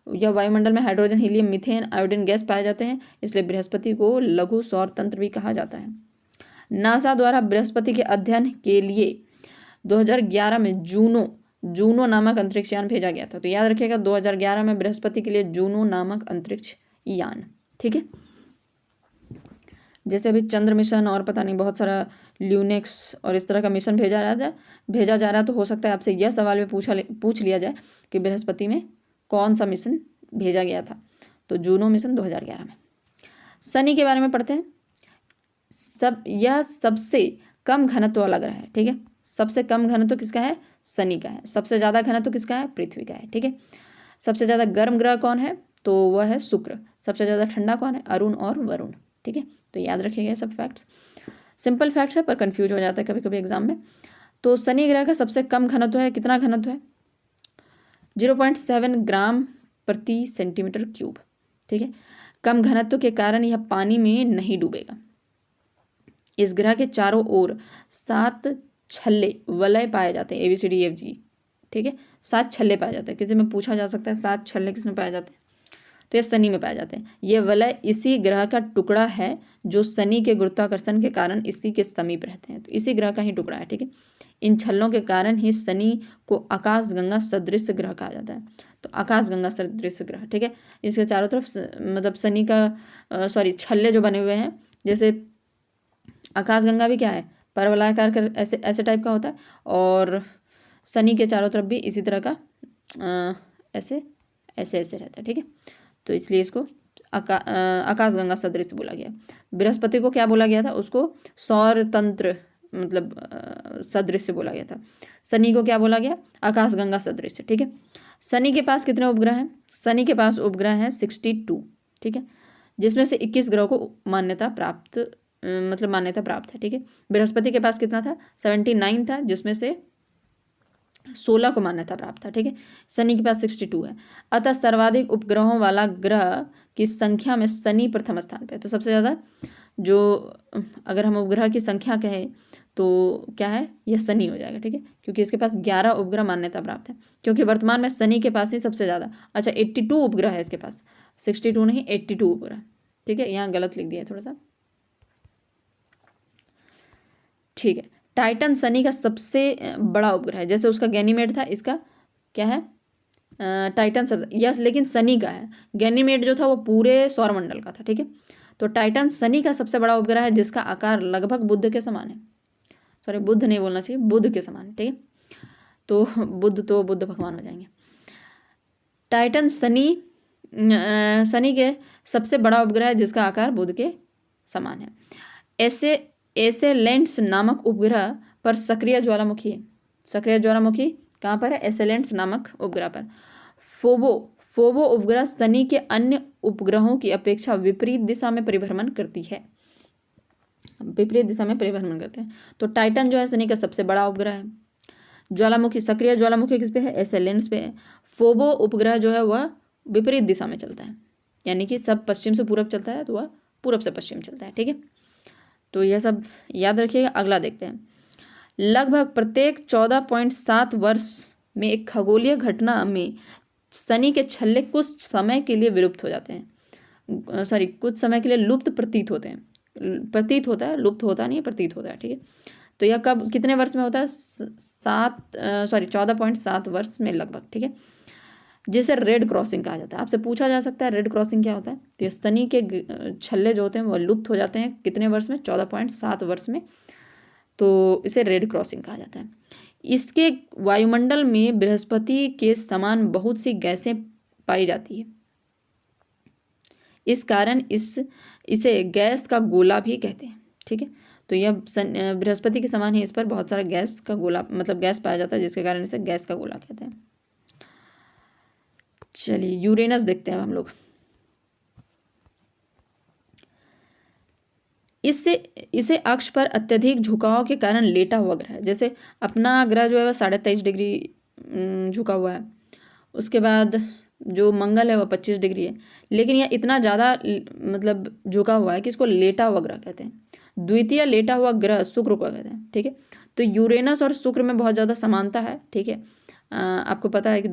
यह वायुमंडल में hydrogen, helium, methane, iodine gas पाए जाते हैं, इसलिए बृहस्पति को लघु सौर तंत्र भी कहा जाता है। नासा द्वारा बृहस्पति के अध्ययन के लिए 2011 में जूनो नामक अंतरिक्ष यान भेजा गया था। तो याद रखिएगा 2011 में बृहस्पति के लिए जूनो नामक अंतरिक्ष यान, ठीक है। जैसे अभी चंद्र मिशन और पता नहीं बहुत सारा ल्यूनेक्स और इस तरह का मिशन भेजा जा रहा है। तो हो सकता है आपसे यह सवाल में पूछ लिया जाए कि बृहस्पति में कौन सा मिशन भेजा गया था? तो जूनो मिशन 2011 में। शनि के बारे में पढ़ते हैं। यह सबसे कम घनत्व वाला ग्रह है, ठीक है। सबसे कम घनत्व किसका है? शनि का है। सबसे ज़्यादा घनत्व किसका है? पृथ्वी का है, ठीक है। सबसे ज़्यादा गर्म ग्रह कौन है? तो वह है शुक्र। सबसे ज़्यादा ठंडा कौन है? अरुण और वरुण, ठीक है। तो याद रखिएगा सब फैक्ट्स, सिंपल फैक्ट्स है पर कंफ्यूज हो जाता है कभी कभी एग्जाम में। तो शनि ग्रह का सबसे कम घनत्व है, कितना घनत्व है? 0.7 ग्राम प्रति सेंटीमीटर क्यूब, ठीक है। कम घनत्व के कारण यह पानी में नहीं डूबेगा। इस ग्रह के चारों ओर 7 छल्ले वलय पाए जाते हैं, ABCDEFG, ठीक है। 7 छल्ले पाए जाते हैं। किसी में पूछा जा सकता है 7 छल्ले किस में पाए जाते हैं? तो ये शनि में पाए जाते हैं। ये वलय इसी ग्रह का टुकड़ा है जो शनि के गुरुत्वाकर्षण के कारण इसी के समीप रहते हैं। तो इसी ग्रह का ही टुकड़ा है, ठीक है। इन छल्लों के कारण ही शनि को आकाशगंगा सदृश ग्रह कहा जाता है। तो आकाशगंगा सदृश ग्रह, ठीक है। इसके चारों तरफ मतलब शनि का छल्ले जो बने हुए हैं, जैसे आकाशगंगा भी क्या है? परवलयाकार कर ऐसे टाइप का होता है। और शनि के चारों तरफ भी इसी तरह का ऐसे रहता है, ठीक है। तो इसलिए इसको आकाशगंगा सदृश बोला गया। बृहस्पति को क्या बोला गया था? उसको सौर तंत्र मतलब सदृश बोला गया था। शनि को क्या बोला गया? आकाशगंगा सदृश, ठीक है। शनि के पास कितने उपग्रह हैं? शनि के पास उपग्रह हैं 62, ठीक है। जिसमें से 21 ग्रहों को मान्यता प्राप्त मान्यता प्राप्त है। ठीक है, बृहस्पति के पास कितना था, 79 था, जिसमें से 16 को मान्यता प्राप्त था। ठीक है, शनि के पास 62 है। अतः सर्वाधिक उपग्रहों वाला ग्रह की संख्या में शनि प्रथम स्थान पे है। तो सबसे ज़्यादा जो अगर हम उपग्रह की संख्या कहें तो क्या है, यह शनि हो जाएगा। ठीक है, क्योंकि इसके पास 11 उपग्रह मान्यता प्राप्त है, क्योंकि वर्तमान में शनि के पास ही सबसे ज़्यादा, अच्छा 82 उपग्रह है इसके पास, 62 नहीं 82 उपग्रह। ठीक है, यहाँ गलत लिख दिया है थोड़ा सा। ठीक है, टाइटन शनि का सबसे बड़ा उपग्रह है, जैसे उसका गैनीमेड था, इसका क्या है, टाइटन सब यस, लेकिन शनि का है। गैनीमेड जो था वो पूरे सौरमंडल का था। ठीक है, तो टाइटन शनि का सबसे बड़ा उपग्रह है, जिसका आकार लगभग बुध के समान है। सॉरी, बुध नहीं बोलना चाहिए, बुध के समान। ठीक है, तो बुध भगवान हो जाएंगे। टाइटन शनि के सबसे बड़ा उपग्रह है, जिसका आकार बुध के समान है। ऐसे लेंट्स नामक उपग्रह पर सक्रिय ज्वालामुखी है। सक्रिय ज्वालामुखी कहाँ पर है, एसेलेंट्स नामक उपग्रह पर। फोबो उपग्रह शनि के अन्य उपग्रहों की अपेक्षा विपरीत दिशा में परिभ्रमण करती है, विपरीत दिशा में परिभ्रमण करते हैं। तो टाइटन जो है शनि का सबसे बड़ा उपग्रह है। ज्वालामुखी, सक्रिय ज्वालामुखी किस पे है, एसेलेंट्स पे है। फोबो उपग्रह जो है वह विपरीत दिशा में चलता है, यानी कि सब पश्चिम से पूरब चलता है तो वह पूरब से पश्चिम चलता है। ठीक है, तो यह सब याद रखिएगा। अगला देखते हैं। लगभग प्रत्येक 14.7 वर्ष में एक खगोलीय घटना में शनि के छल्ले कुछ समय के लिए विलुप्त हो जाते हैं, कुछ समय के लिए लुप्त प्रतीत होते हैं। प्रतीत होता है, लुप्त होता नहीं है, प्रतीत होता है। ठीक है, तो यह कब कितने वर्ष में होता है, 14.7 वर्ष में लगभग। ठीक है, जिसे रेड क्रॉसिंग कहा जाता है। आपसे पूछा जा सकता है रेड क्रॉसिंग क्या होता है, तो ये शनि के छल्ले जो होते हैं वो लुप्त हो जाते हैं कितने वर्ष में, 14.7 वर्ष में, तो इसे रेड क्रॉसिंग कहा जाता है। इसके वायुमंडल में बृहस्पति के समान बहुत सी गैसें पाई जाती है, इस कारण इसे गैस का गोला भी कहते हैं। ठीक है, तो यह बृहस्पति के समान ही इस पर बहुत सारा गैस का गोला, गैस पाया जाता है, जिसके कारण इसे गैस का गोला कहते हैं। चलिए यूरेनस देखते हैं हम लोग। इसे अक्ष पर अत्यधिक झुकाव के कारण लेटा हुआ ग्रह है। जैसे अपना ग्रह जो है वह 23.5 डिग्री झुका हुआ है, उसके बाद जो मंगल है वह 25 डिग्री है, लेकिन यह इतना ज़्यादा झुका हुआ है कि इसको लेटा हुआ ग्रह कहते हैं। द्वितीय लेटा हुआ ग्रह शुक्र को कहते हैं। ठीक है, तो यूरेनस और शुक्र में बहुत ज़्यादा समानता है। ठीक है, आपको पता है कि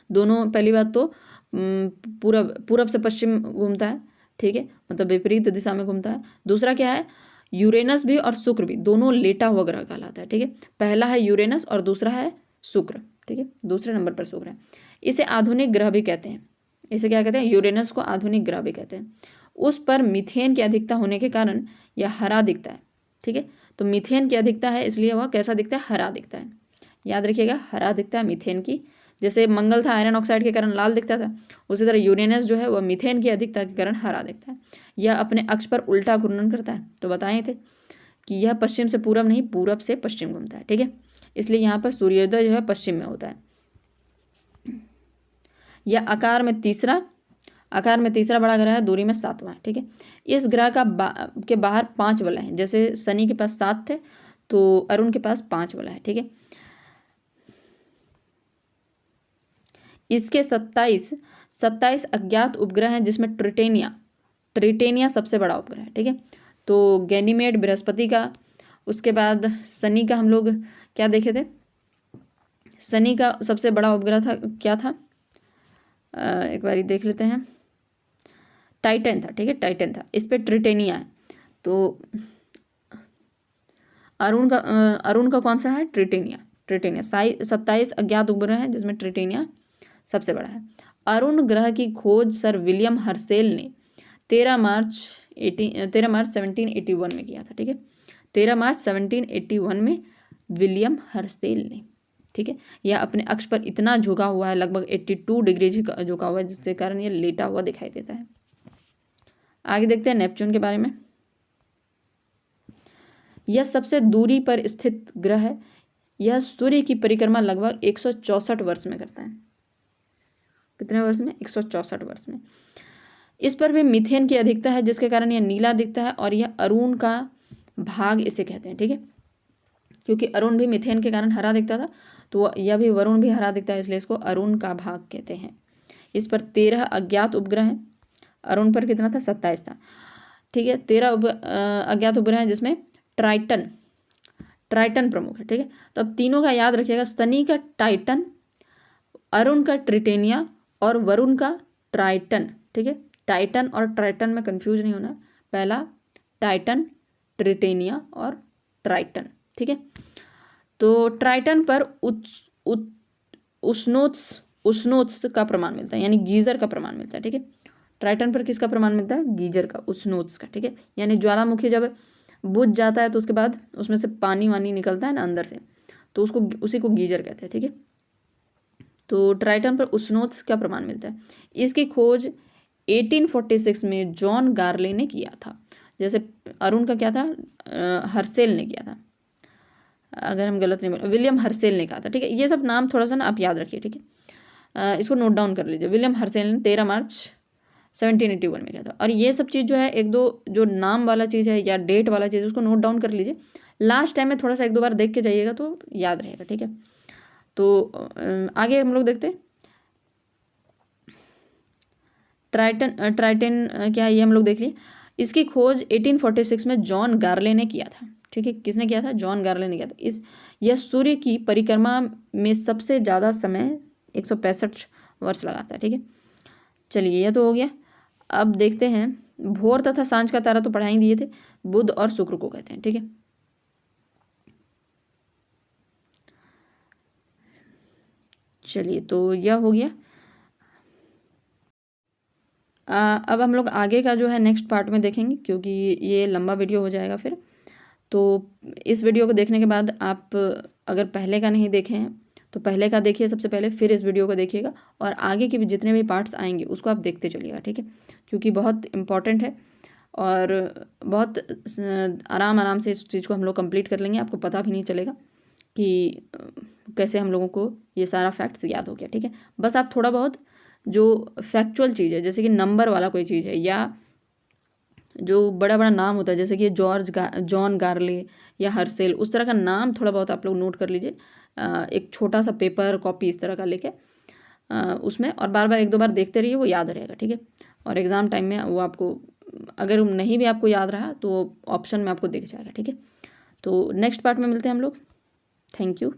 दोनों पहली बात तो पूरब से पश्चिम घूमता है। ठीक है, विपरीत दिशा में घूमता है। दूसरा क्या है, यूरेनस भी और शुक्र भी दोनों लेटा हुआ ग्रह कहलाता है। ठीक है, पहला है यूरेनस और दूसरा है शुक्र। ठीक है, दूसरे नंबर पर शुक्र है। इसे आधुनिक ग्रह भी कहते हैं। इसे क्या कहते हैं, यूरेनस को आधुनिक ग्रह भी कहते हैं। उस पर मीथेन की अधिकता होने के कारण यह हरा दिखता है। ठीक है, तो मीथेन की अधिकता है इसलिए वह कैसा दिखता है, हरा दिखता है। याद रखिएगा, हरा दिखता है मीथेन की। जैसे मंगल था आयरन ऑक्साइड के कारण लाल दिखता था, उसी तरह यूरेनस जो है वह मीथेन की अधिकता के कारण हरा दिखता है। यह अपने अक्ष पर उल्टा घूर्णन करता है। तो बताए थे कि यह पश्चिम से पूरब नहीं, पूरब से पश्चिम घूमता है। ठीक है, इसलिए यहाँ पर सूर्योदय जो है पश्चिम में होता है। यह आकार में तीसरा बड़ा ग्रह है, दूरी में 7वां है। ठीक है, इस ग्रह के बाहर 5 वलय हैं। जैसे शनि के पास 7 थे तो अरुण के पास 5 वलय है। ठीक है, इसके 27 अज्ञात उपग्रह हैं, जिसमें ट्रिटेनिया सबसे बड़ा उपग्रह है। ठीक है, तो गैनीमेड बृहस्पति का, उसके बाद शनि का हम लोग क्या देखे थे, शनि का सबसे बड़ा उपग्रह था, क्या था, एक बार देख लेते हैं, टाइटन था। ठीक है, टाइटन था, इस पे ट्रिटेनिया है। तो अरुण का कौन सा है, ट्रिटेनिया 27 अज्ञात उपग्रह है, जिसमें ट्रिटेनिया सबसे बड़ा है। अरुण ग्रह की खोज सर विलियम हर्सेल ने 13 मार्च 1781 में किया था। ठीक है, 13 मार्च 1781 में विलियम हर्सेल ने। ठीक है, यह अपने अक्ष पर इतना झुका हुआ है, लगभग 82 डिग्री झुका हुआ है, जिसके कारण यह लेटा हुआ दिखाई देता है। आगे देखते हैं नेपच्यून के बारे में। यह सबसे दूरी पर स्थित ग्रह है। यह सूर्य की परिक्रमा लगभग 164 वर्ष में करता है। कितने वर्ष में, 164 वर्ष में। इस पर भी मीथेन की अधिकता है जिसके कारण यह नीला दिखता है और यह अरुण का भाग इसे कहते हैं। ठीक है, क्योंकि अरुण भी मीथेन के कारण हरा दिखता था, तो यह भी वरुण भी हरा दिखता है, इसलिए इसको अरुण का भाग कहते हैं। इस पर 13 अज्ञात उपग्रह हैं। अरुण पर कितना था? 27 था। ठीक है, 13 अज्ञात उपग्रह हैं जिसमें ट्राइटन प्रमुख है। ठीक है, तो अब तीनों का याद रखिएगा, शनि का टाइटन, अरुण का ट्रिटेनिया और वरुण का ट्राइटन। ठीक है, टाइटन और ट्राइटन में कंफ्यूज नहीं होना, पहला टाइटन, ट्रिटेनिया और ट्राइटन। ठीक है, तो ट्राइटन पर उष्णोत्स का प्रमाण मिलता है, यानी गीजर का प्रमाण मिलता है। ठीक है, ट्राइटन पर किसका प्रमाण मिलता है? गीजर का, उष्णोत्स का। ठीक है, यानी ज्वालामुखी जब बुझ जाता है तो उसके बाद उसमें से पानी वानी निकलता है ना अंदर से, तो उसी को गीजर कहते हैं। ठीक है, तो ट्राइटन पर उष्णोत्स का प्रमाण मिलता है। इसकी खोज 1846 में जॉन गार्ले ने किया था। जैसे अरुण का क्या था? हर्सेल ने किया था, अगर हम गलत नहीं बोले, विलियम हर्सेल ने कहा था। ठीक है, ये सब नाम थोड़ा सा ना आप याद रखिए। ठीक है, इसको नोट डाउन कर लीजिए। विलियम हर्सेल ने 13 मार्च 1781 में किया था। और ये सब चीज़ जो है, एक दो जो नाम वाला चीज़ है या डेट वाला चीज़, उसको नोट डाउन कर लीजिए। लास्ट टाइम में थोड़ा सा एक दो बार देख के जाइएगा तो याद रहेगा। ठीक है, तो आगे हम लोग देखते हैं ट्राइटन क्या है, ये हम लोग देख लिए। इसकी खोज 1846 में जॉन गार्ले ने किया था। ठीक है, किसने किया था? जॉन गार्ले ने किया था। यह सूर्य की परिक्रमा में सबसे ज़्यादा समय 165 वर्ष लगाता है। ठीक है, चलिए यह तो हो गया। अब देखते हैं, भोर तथा सांझ का तारा तो पढ़ा ही दिए थे, बुध और शुक्र को कहते हैं। ठीक है, चलिए तो यह हो गया। अब हम लोग आगे का जो है नेक्स्ट पार्ट में देखेंगे, क्योंकि ये लंबा वीडियो हो जाएगा फिर। तो इस वीडियो को देखने के बाद आप अगर पहले का नहीं देखे हैं तो पहले का देखिए सबसे पहले, फिर इस वीडियो को देखिएगा और आगे के भी जितने भी पार्ट्स आएंगे उसको आप देखते चलिएगा। ठीक है, क्योंकि बहुत इम्पॉर्टेंट है और बहुत आराम से इस चीज़ को हम लोग कंप्लीट कर लेंगे। आपको पता भी नहीं चलेगा कि कैसे हम लोगों को ये सारा फैक्ट्स याद हो गया। ठीक है, बस आप थोड़ा बहुत जो फैक्चुअल चीज़ है, जैसे कि नंबर वाला कोई चीज़ है या जो बड़ा बड़ा नाम होता है, जैसे कि जॉन गार्ले या हर्सेल, उस तरह का नाम थोड़ा बहुत आप लोग नोट कर लीजिए। एक छोटा सा पेपर कॉपी इस तरह का लेके उसमें, और बार बार एक दो बार देखते रहिए, वो याद रहेगा। ठीक है, और एग्ज़ाम टाइम में वो आपको, अगर नहीं भी आपको याद रहा तो ऑप्शन में आपको दिख जाएगा। ठीक है, तो नेक्स्ट पार्ट में मिलते हैं हम लोग। Thank you.